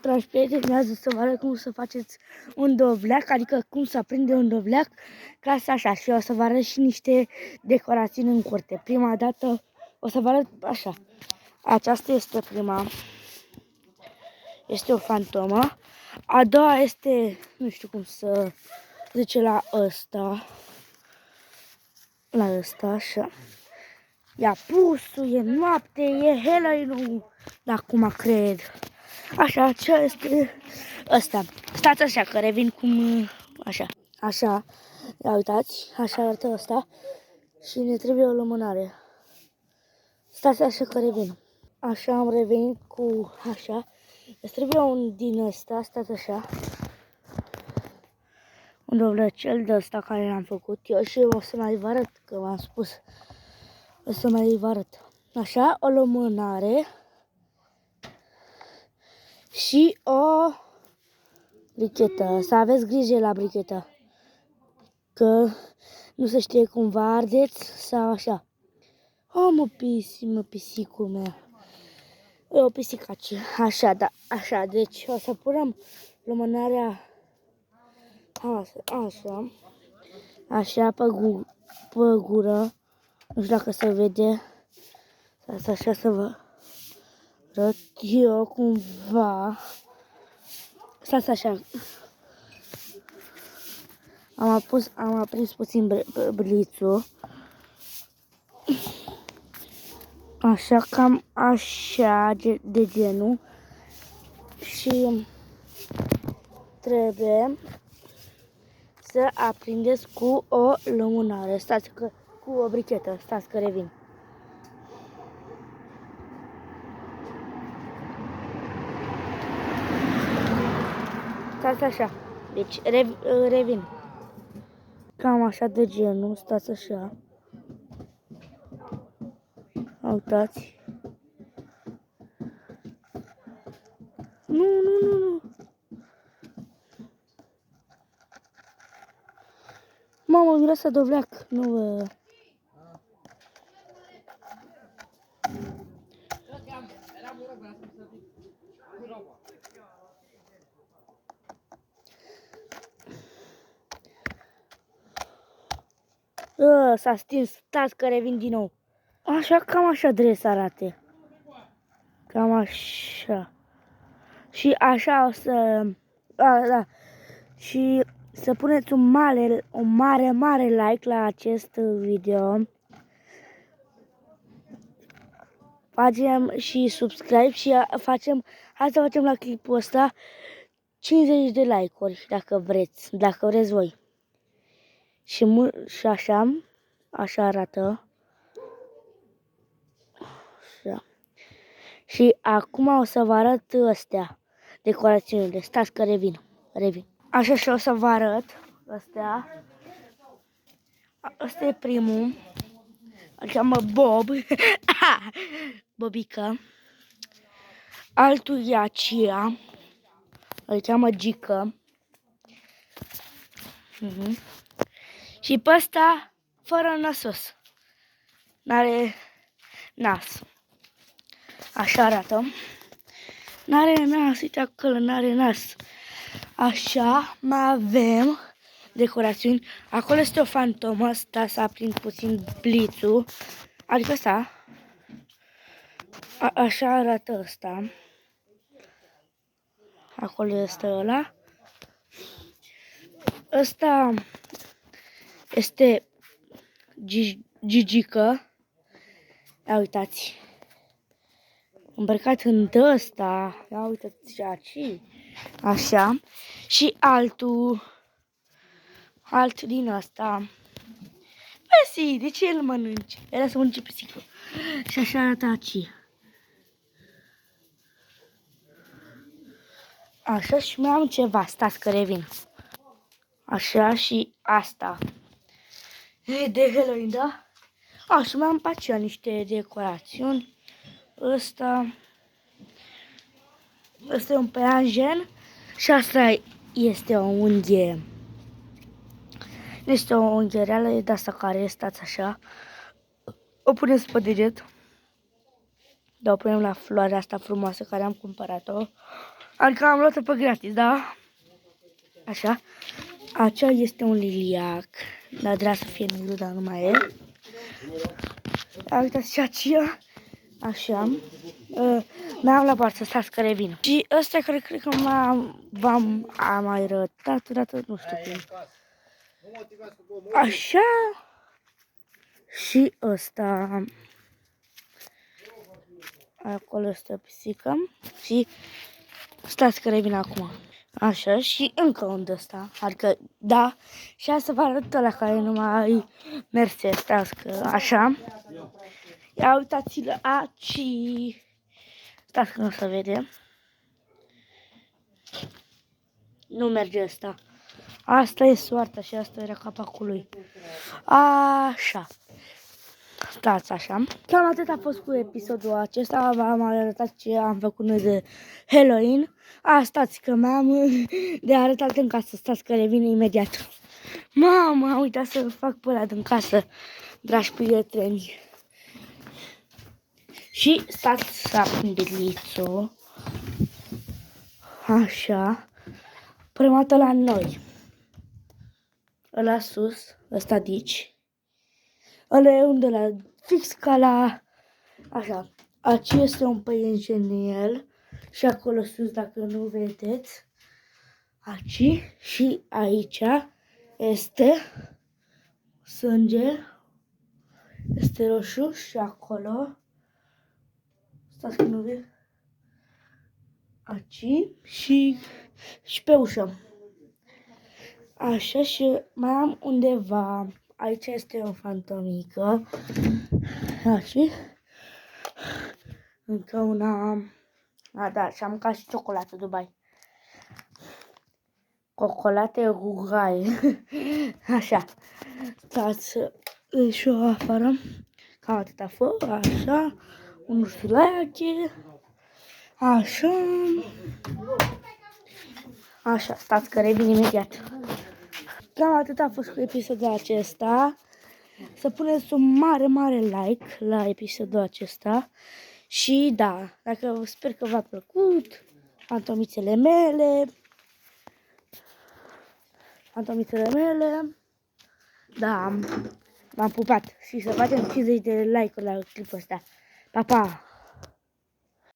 Dragi prieteni, urmează să vă arăt cum să faceți un dovleac, adică cum să aprinde un dovleac, ca să așa, și o să vă arăt și niște decorații în curte. Prima dată o să vă arăt așa. Aceasta este prima, este o fantomă. A doua este, nu știu cum să zice, la ăsta, așa. Ia pusul, e noapte, e Halloween-ul, acum cred. Așa, ce este ăsta? Stați așa, că revin cum, așa. Așa, ia uitați, așa arată ăsta și ne trebuie o lumânare. Stați așa că revin. Așa am revenit cu așa. Îți trebuie un din ăsta, stați așa. Un dovlecel de ăsta care l-am făcut eu și o să mai vă arăt, că v-am spus. O să mai vă arăt. Așa, o lumânare și o brichetă. Să aveți grijă la brichetă, că nu se știe cum vă ardeți sau așa. O, mă, pisicul meu. E o pisicacie. Așa, da, așa. Deci o să punem lumânarea așa. Așa, pe gură. Nu știu dacă se vede. Stați așa să vă arăt eu cumva. Stați așa. Am aprins puțin blițul. Așa, cam așa, de genul. Și trebuie să aprindeți cu o lumânare. Stați că, cu o brichetă. Stați că revin. Stați așa. Deci revin. Cam așa de genul. Stați așa. Uitați. Nu. Mamă, miroase dovleac. Nu vă... S-a stins. Stați că revin din nou. Așa, cam așa trebuie să arate. Cam așa. Și așa o să... da. Și să puneți un mare like la acest video. Facem și subscribe și hai să facem la clipul ăsta 50 de like-uri, dacă vreți voi. Și așa arată. Așa. Și acum o să vă arăt astea, decorațiunile. Stați că revin. Așa, și o să vă arăt astea. Asta e primul. Îl cheamă Bob. Bobică. Altul e aceea. Îl cheamă Gică. Și pe ăsta fără nasos. N-are nas. Așa arată. N-are nas, uite acolo, n-are nas. Așa, mai avem decorațiuni. Acolo este o fantomă, asta s-a aprins puțin blițul. Adică asta. Așa arată ăsta. Acolo este ăla. Ăsta este Gigică. Ia uitați. Îmbrăcat în ăsta. Ia uitați și aici. Așa. Și altul din ăsta. Păi, de ce îl mănânci? Era să mănânce pisică. Și așa arată aici. Așa, și mai am ceva. Stați că revin. Așa, și asta. E de Halloween, da? Și mai am pe aceea niște decorațiuni. Ăsta e un peianjen și asta este o unghie. Este o unghie reală, de asta care stați așa. O puneți pe deget. Dar o punem la floarea asta frumoasă care am cumpărat-o. Adică am luat-o pe gratis, da? Așa. Acea este un liliac. Dar trebuia să fie negru, dar nu mai e. Uitați și aceea. Așa. N-am la bar să stați că revin. Și ăsta care cred că v-am mai arătat odată, nu știu cum. Așa. Și ăsta. Acolo este o pisică. Și stați că revin acum. Așa, și încă un de ăsta. Adică, da. Și hai să vă arăt ăla care nu mai merge. Stați că, așa. Ia uitați-l aici. Stați că nu se vede. Nu merge ăsta. Asta e soarta și asta era capacul lui. Așa. Stați așa. Cam atât a fost cu episodul acesta. V-am arătat ce am făcut noi de Halloween. Stați că m-am de arătat în casă. Stați că revin imediat. Mama, am uitat să fac pe ăla din casă, dragi prieteni. Și stați să aprinde lițul. Așa. Prima dată la noi. Ăla sus, ăsta de aici. Ăla e unde la fix ca la... Așa. Aici este un păienjenel. Și acolo sus, dacă nu vedeți. Aici. Și aici este sânge. Este roșu și acolo. Stați că nu vezi. Aici și pe ușă. Așa, și mai am undeva. Aici este o fantomică. Aici. Încă una. Da, și am ca și ciocolată Dubai. Ciocolate rugai. Așa. Stați să ieși o afară. Cam atât a fost. Așa. Un ursuleache. Așa. Așa, stați că revin imediat. Cam atât a fost cu episodul acesta. Să puneți un mare like la episodul acesta. Și da, dacă sper că v-a plăcut, fantomițele mele, da, m-am pupat și să facem 50 de like-uri la clipul ăsta. Pa, pa!